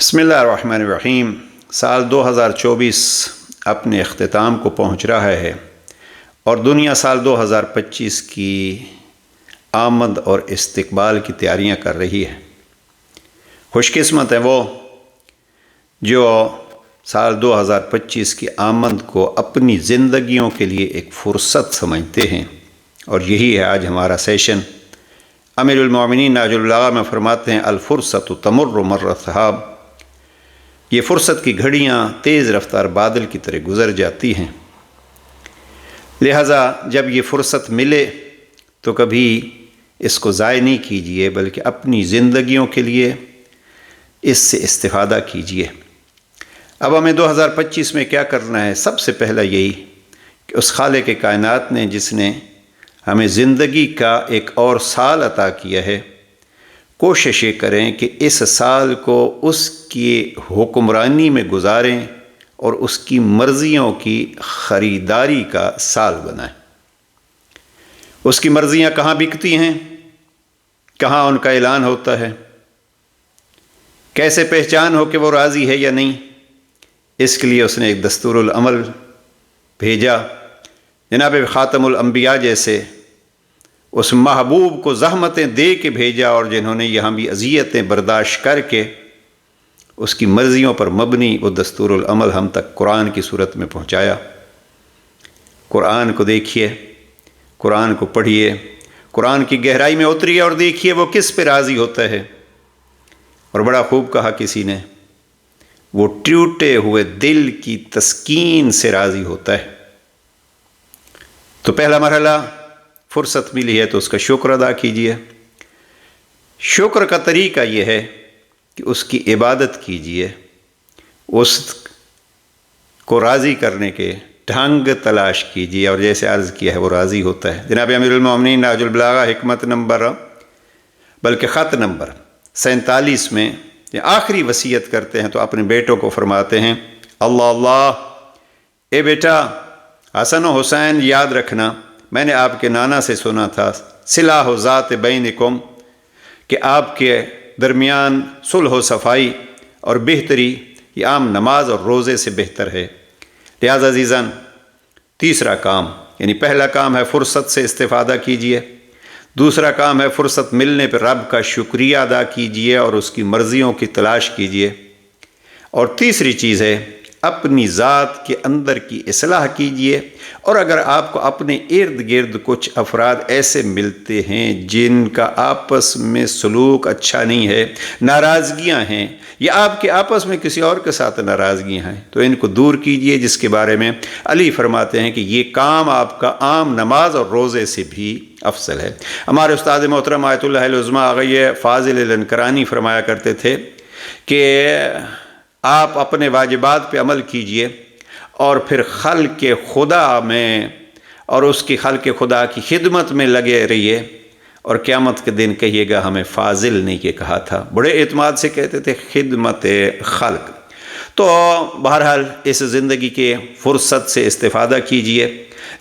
بسم اللہ الرحمن الرحیم۔ سال 2024 اپنے اختتام کو پہنچ رہا ہے اور دنیا سال 2025 کی آمد اور استقبال کی تیاریاں کر رہی ہے۔ خوش قسمت ہے وہ جو سال 2025 کی آمد کو اپنی زندگیوں کے لیے ایک فرصت سمجھتے ہیں، اور یہی ہے آج ہمارا سیشن۔ امیر المومنین ناج البلاغہ میں فرماتے ہیں الفرصت تمر مر السحاب، یہ فرصت کی گھڑیاں تیز رفتار بادل کی طرح گزر جاتی ہیں، لہٰذا جب یہ فرصت ملے تو کبھی اس کو ضائع نہیں کیجیے، بلکہ اپنی زندگیوں کے لیے اس سے استفادہ کیجیے۔ اب ہمیں 2025 میں کیا کرنا ہے؟ سب سے پہلا یہی کہ اس خالق کائنات نے جس نے ہمیں زندگی کا ایک اور سال عطا کیا ہے، کوشش یہ کریں کہ اس سال کو اس کی حکمرانی میں گزاریں اور اس کی مرضیوں کی خریداری کا سال بنائیں۔ اس کی مرضیاں کہاں بکتی ہیں، کہاں ان کا اعلان ہوتا ہے، کیسے پہچان ہو کہ وہ راضی ہے یا نہیں؟ اس کے لیے اس نے ایک دستور العمل بھیجا۔ جناب خاتم الانبیاء جیسے اس محبوب کو زحمتیں دے کے بھیجا، اور جنہوں نے یہاں بھی اذیتیں برداشت کر کے اس کی مرضیوں پر مبنی وہ دستور العمل ہم تک قرآن کی صورت میں پہنچایا۔ قرآن کو دیکھیے، قرآن کو پڑھیے، قرآن کی گہرائی میں اتریے اور دیکھیے وہ کس پہ راضی ہوتا ہے۔ اور بڑا خوب کہا کسی نے، وہ ٹوٹے ہوئے دل کی تسکین سے راضی ہوتا ہے۔ تو پہلا مرحلہ، فرصت ملی ہے تو اس کا شکر ادا کیجیے۔ شکر کا طریقہ یہ ہے کہ اس کی عبادت کیجیے، اس کو راضی کرنے کے ڈھنگ تلاش کیجیے، اور جیسے عرض کیا ہے وہ راضی ہوتا ہے۔ جناب امیر المومنین ناج البلاغہ حکمت نمبر بلکہ خط نمبر 47 میں یہ آخری وصیت کرتے ہیں تو اپنے بیٹوں کو فرماتے ہیں، اللہ اللہ، اے بیٹا حسن و حسین یاد رکھنا، میں نے آپ کے نانا سے سنا تھا صلاح و ذات بینکم، کہ آپ کے درمیان صلح و صفائی اور بہتری یہ عام نماز اور روزے سے بہتر ہے۔ لہذا عزیزاً، تیسرا کام، یعنی پہلا کام ہے فرصت سے استفادہ کیجیے، دوسرا کام ہے فرصت ملنے پر رب کا شکریہ ادا کیجیے اور اس کی مرضیوں کی تلاش کیجیے، اور تیسری چیز ہے اپنی ذات کے اندر کی اصلاح کیجیے۔ اور اگر آپ کو اپنے ارد گرد کچھ افراد ایسے ملتے ہیں جن کا آپس میں سلوک اچھا نہیں ہے، ناراضگیاں ہیں، یا آپ کے آپس میں کسی اور کے ساتھ ناراضگیاں ہیں، تو ان کو دور کیجیے، جس کے بارے میں علی فرماتے ہیں کہ یہ کام آپ کا عام نماز اور روزے سے بھی افضل ہے۔ ہمارے استاد محترم آیت اللہ العظمیٰ آغا فاضل الانکرانی فرمایا کرتے تھے کہ آپ اپنے واجبات پہ عمل کیجئے اور پھر خلق خدا میں اور اس کی خلق خدا کی خدمت میں لگے رہیے، اور قیامت کے دن کہیے گا ہمیں فاضل نے یہ کہا تھا۔ بڑے اعتماد سے کہتے تھے خدمت خلق۔ تو بہرحال اس زندگی کے فرصت سے استفادہ کیجئے۔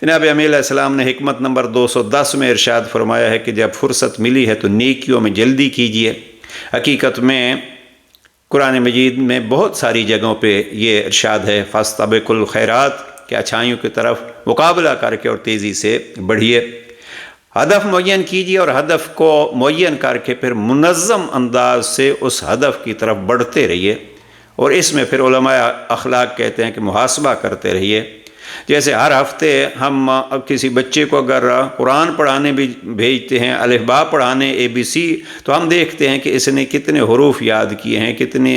جناب امیر علیہ السلام نے حکمت نمبر 210 میں ارشاد فرمایا ہے کہ جب فرصت ملی ہے تو نیکیوں میں جلدی کیجئے۔ حقیقت میں قرآن مجید میں بہت ساری جگہوں پہ یہ ارشاد ہے فاستبقوا الخیرات، کہ اچھائیوں کی طرف مقابلہ کر کے اور تیزی سے بڑھیے۔ ہدف معین کیجیے اور ہدف کو معین کر کے پھر منظم انداز سے اس ہدف کی طرف بڑھتے رہیے، اور اس میں پھر علماء اخلاق کہتے ہیں کہ محاسبہ کرتے رہیے۔ جیسے ہر ہفتے ہم کسی بچے کو اگر قرآن پڑھانے بھی بھیجتے ہیں، الف با پڑھانے ABC، تو ہم دیکھتے ہیں کہ اس نے کتنے حروف یاد کیے ہیں، کتنے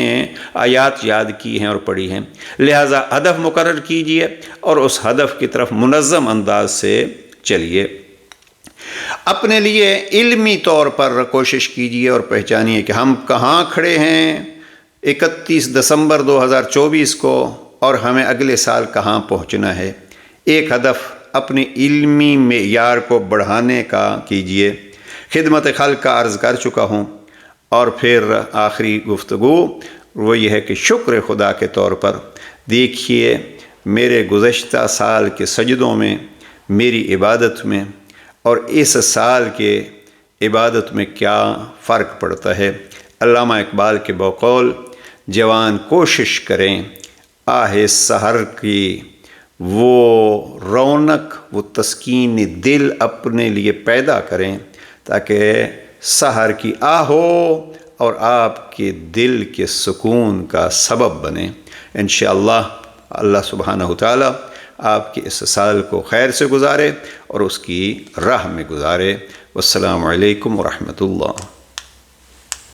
آیات یاد کی ہیں اور پڑھی ہیں۔ لہٰذا ہدف مقرر کیجئے اور اس ہدف کی طرف منظم انداز سے چلیے۔ اپنے لیے علمی طور پر کوشش کیجئے اور پہچانیے کہ ہم کہاں کھڑے ہیں 31 دسمبر 2024 کو، اور ہمیں اگلے سال کہاں پہنچنا ہے۔ ایک ہدف اپنی علمی معیار کو بڑھانے کا کیجئے۔ خدمت خلق کا عرض کر چکا ہوں، اور پھر آخری گفتگو وہ یہ ہے کہ شکر خدا کے طور پر دیکھیے میرے گزشتہ سال کے سجدوں میں، میری عبادت میں، اور اس سال کے عبادت میں کیا فرق پڑتا ہے۔ علامہ اقبال کے بقول جوان کوشش کریں آہ سحر کی وہ رونق، وہ تسکین دل اپنے لیے پیدا کریں تاکہ سحر کی آہ ہو اور آپ کے دل کے سکون کا سبب بنے۔ انشاءاللہ اللہ سبحانہ وتعالی آپ کے اس سال کو خیر سے گزارے اور اس کی راہ میں گزارے۔ والسلام علیکم ورحمۃ اللہ۔